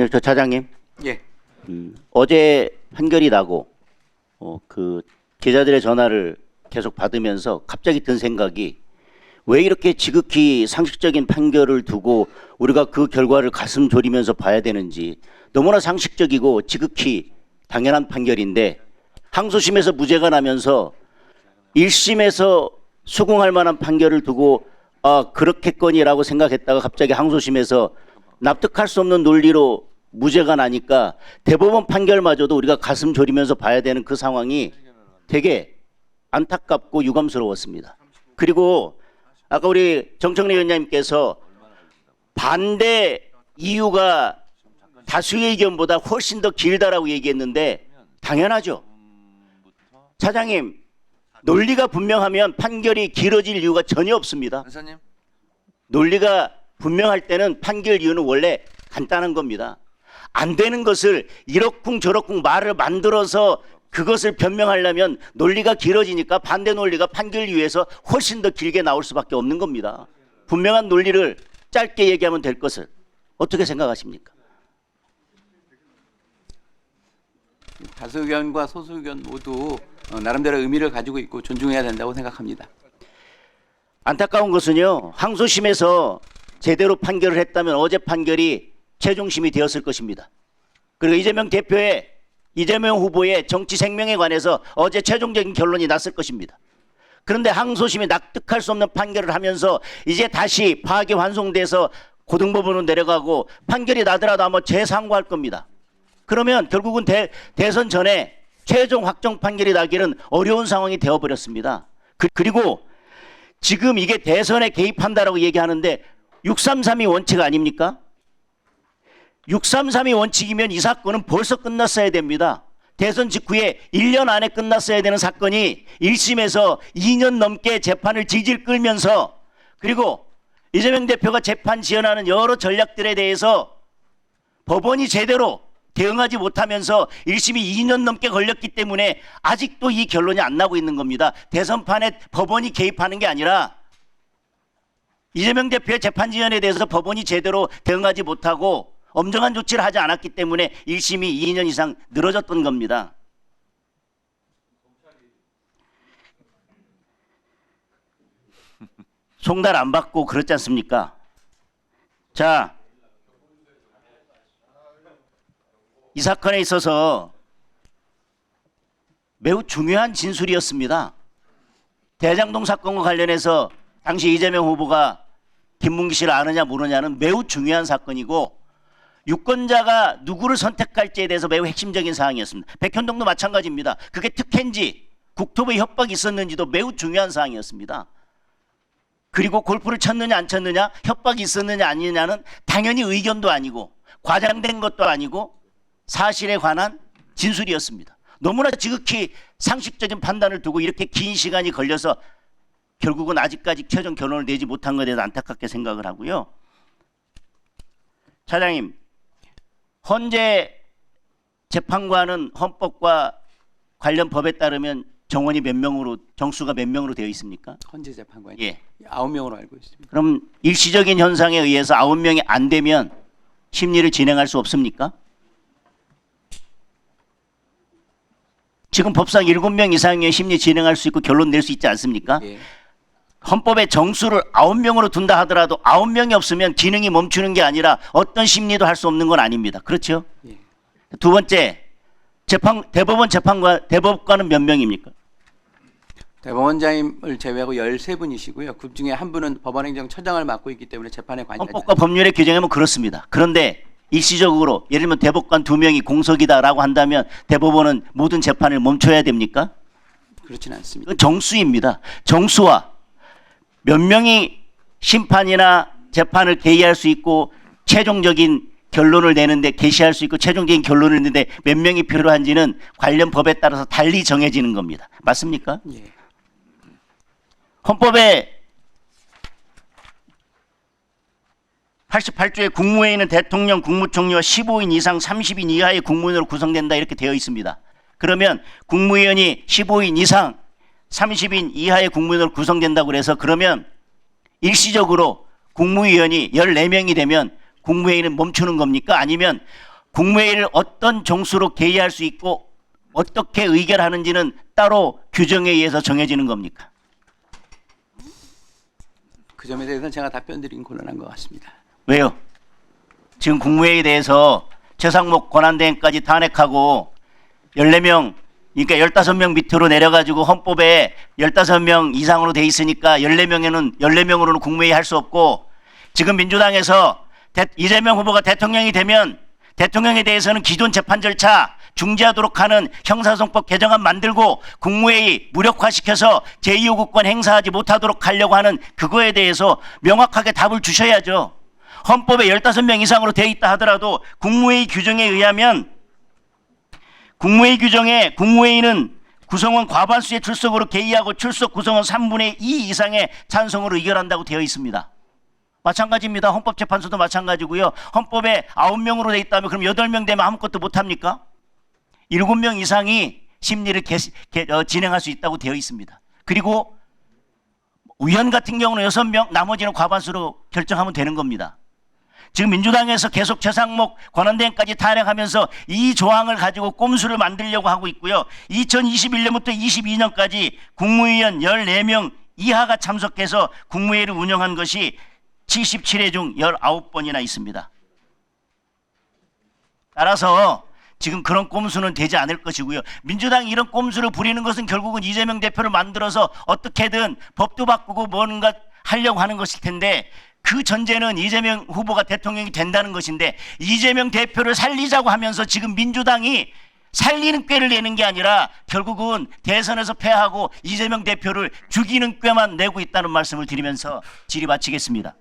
아니요, 저 차장님. 예. 어제 판결이 나고 그 기자들의 전화를 계속 받으면서 갑자기 든 생각이 왜 이렇게 지극히 상식적인 판결을 두고 우리가 그 결과를 가슴 졸이면서 봐야 되는지, 너무나 상식적이고 지극히 당연한 판결인데 항소심에서 무죄가 나면서 1심에서 수긍할 만한 판결을 두고 그렇겠거니라고 생각했다가 갑자기 항소심에서 납득할 수 없는 논리로 무죄가 나니까 대법원 판결마저도 우리가 가슴 졸이면서 봐야 되는 그 상황이 되게 안타깝고 유감스러웠습니다. 그리고 아까 우리 정청래 위원장님께서 반대 이유가 다수의 의견보다 훨씬 더 길다라고 얘기했는데 당연하죠. 차장님, 논리가 분명하면 판결이 길어질 이유가 전혀 없습니다. 변호사님. 논리가 분명할 때는 판결 이유는 원래 간단한 겁니다. 안 되는 것을 이러쿵저러쿵 말을 만들어서 그것을 변명하려면 논리가 길어지니까 반대 논리가 판결 이유에서 훨씬 더 길게 나올 수밖에 없는 겁니다. 분명한 논리를 짧게 얘기하면 될 것을 어떻게 생각하십니까? 다수 의견과 소수 의견 모두 나름대로 의미를 가지고 있고 존중해야 된다고 생각합니다. 안타까운 것은요, 항소심에서 제대로 판결을 했다면 어제 판결이 최종심이 되었을 것입니다. 그리고 이재명 후보의 정치 생명에 관해서 어제 최종적인 결론이 났을 것입니다. 그런데 항소심이 납득할 수 없는 판결을 하면서 이제 다시 파기환송돼서 고등법원으로 내려가고 판결이 나더라도 아마 재상고할 겁니다. 그러면 결국은 대선 전에 최종 확정 판결이 나기는 어려운 상황이 되어버렸습니다. 그리고 지금 이게 대선에 개입한다라고 얘기하는데 633이 원칙 아닙니까? 633이 원칙이면 이 사건은 벌써 끝났어야 됩니다. 대선 직후에 1년 안에 끝났어야 되는 사건이 1심에서 2년 넘게 재판을 질질 끌면서, 그리고 이재명 대표가 재판 지연하는 여러 전략들에 대해서 법원이 제대로 대응하지 못하면서 1심이 2년 넘게 걸렸기 때문에 아직도 이 결론이 안 나고 있는 겁니다. 대선판에 법원이 개입하는 게 아니라 이재명 대표의 재판 지연에 대해서 법원이 제대로 대응하지 못하고 엄정한 조치를 하지 않았기 때문에 1심이 2년 이상 늘어졌던 겁니다. 송달 안 받고 그렇지 않습니까? 자, 이 사건에 있어서 매우 중요한 진술이었습니다. 대장동 사건과 관련해서 당시 이재명 후보가 김문기 씨를 아느냐 모르냐는 매우 중요한 사건이고, 유권자가 누구를 선택할지에 대해서 매우 핵심적인 사항이었습니다. 백현동도 마찬가지입니다. 그게 특혜인지 국토부의 협박이 있었는지도 매우 중요한 사항이었습니다. 그리고 골프를 쳤느냐 안 쳤느냐, 협박이 있었느냐 아니냐는 당연히 의견도 아니고 과장된 것도 아니고 사실에 관한 진술이었습니다. 너무나 지극히 상식적인 판단을 두고 이렇게 긴 시간이 걸려서 결국은 아직까지 최종 결론을 내지 못한 것에 대해서 안타깝게 생각을 하고요. 차장님, 헌재 재판관은 헌법과 관련 법에 따르면 정원이 몇 명으로, 정수가 몇 명으로 되어 있습니까? 헌재 재판관이 예. 9명으로 알고 있습니다. 그럼 일시적인 현상에 의해서 9명이 안 되면 심리를 진행할 수 없습니까? 지금 법상 7명 이상의 심리 진행할 수 있고 결론 낼 수 있지 않습니까? 예. 헌법에 정수를 9명으로 둔다 하더라도 9명이 없으면 기능이 멈추는 게 아니라 어떤 심리도 할 수 없는 건 아닙니다. 그렇죠? 예. 두 번째, 대법관은 몇 명입니까? 대법원장님을 제외하고 13분이시고요. 그 중에 한 분은 법원행정처장을 맡고 있기 때문에 재판에 관여하지 헌법과 법률에 규정하면 그렇습니다. 그런데 일시적으로 예를 들면 대법관 2명이 공석이다라고 한다면 대법원은 모든 재판을 멈춰야 됩니까? 그렇지는 않습니다. 그건 정수입니다. 정수와 몇 명이 심판이나 재판을 개의할 수 있고 최종적인 결론을 내는데 개시할 수 있고 최종적인 결론을 내는데 몇 명이 필요한지는 관련 법에 따라서 달리 정해지는 겁니다. 맞습니까? 예. 헌법에 88조의 국무회의는 대통령, 국무총리와 15인 이상 30인 이하의 국무위원으로 구성된다 이렇게 되어 있습니다. 그러면 국무위원이 15인 이상 30인 이하의 국무위원으로 구성된다고 그래서 그러면 일시적으로 국무위원이 14명이 되면 국무회의는 멈추는 겁니까? 아니면 국무회의를 어떤 종수로 개의할 수 있고 어떻게 의결하는지는 따로 규정에 의해서 정해지는 겁니까? 그 점에 대해서는 제가 답변드리긴 곤란한 것 같습니다. 왜요? 지금 국무회의에 대해서 최상목 권한대행까지 탄핵하고 14명, 그러니까 15명 밑으로 내려가지고 헌법에 15명 이상으로 돼 있으니까 14명으로는 국무회의 할 수 없고, 지금 민주당에서 이재명 후보가 대통령이 되면 대통령에 대해서는 기존 재판 절차 중지하도록 하는 형사소송법 개정안 만들고 국무회의 무력화시켜서 제2요구권 행사하지 못하도록 하려고 하는 그거에 대해서 명확하게 답을 주셔야죠. 헌법에 15명 이상으로 되어 있다 하더라도 국무회의 규정에 의하면 국무회의 규정에 국무회의는 구성원 과반수의 출석으로 개의하고 출석 구성원 3분의 2 이상의 찬성으로 의결한다고 되어 있습니다. 마찬가지입니다. 헌법재판소도 마찬가지고요. 헌법에 9명으로 되어 있다면 그럼 8명 되면 아무것도 못합니까? 7명 이상이 심리를 진행할 수 있다고 되어 있습니다. 그리고 위원 같은 경우는 6명, 나머지는 과반수로 결정하면 되는 겁니다. 지금 민주당에서 계속 최상목 권한대행까지 탄핵하면서 이 조항을 가지고 꼼수를 만들려고 하고 있고요. 2021년부터 22년까지 국무위원 14명 이하가 참석해서 국무회의를 운영한 것이 77회 중 19번이나 있습니다. 따라서 지금 그런 꼼수는 되지 않을 것이고요. 민주당이 이런 꼼수를 부리는 것은 결국은 이재명 대표를 만들어서 어떻게든 법도 바꾸고 뭔가 하려고 하는 것일 텐데, 그 전제는 이재명 후보가 대통령이 된다는 것인데, 이재명 대표를 살리자고 하면서 지금 민주당이 살리는 꾀를 내는 게 아니라 결국은 대선에서 패하고 이재명 대표를 죽이는 꾀만 내고 있다는 말씀을 드리면서 질의 마치겠습니다.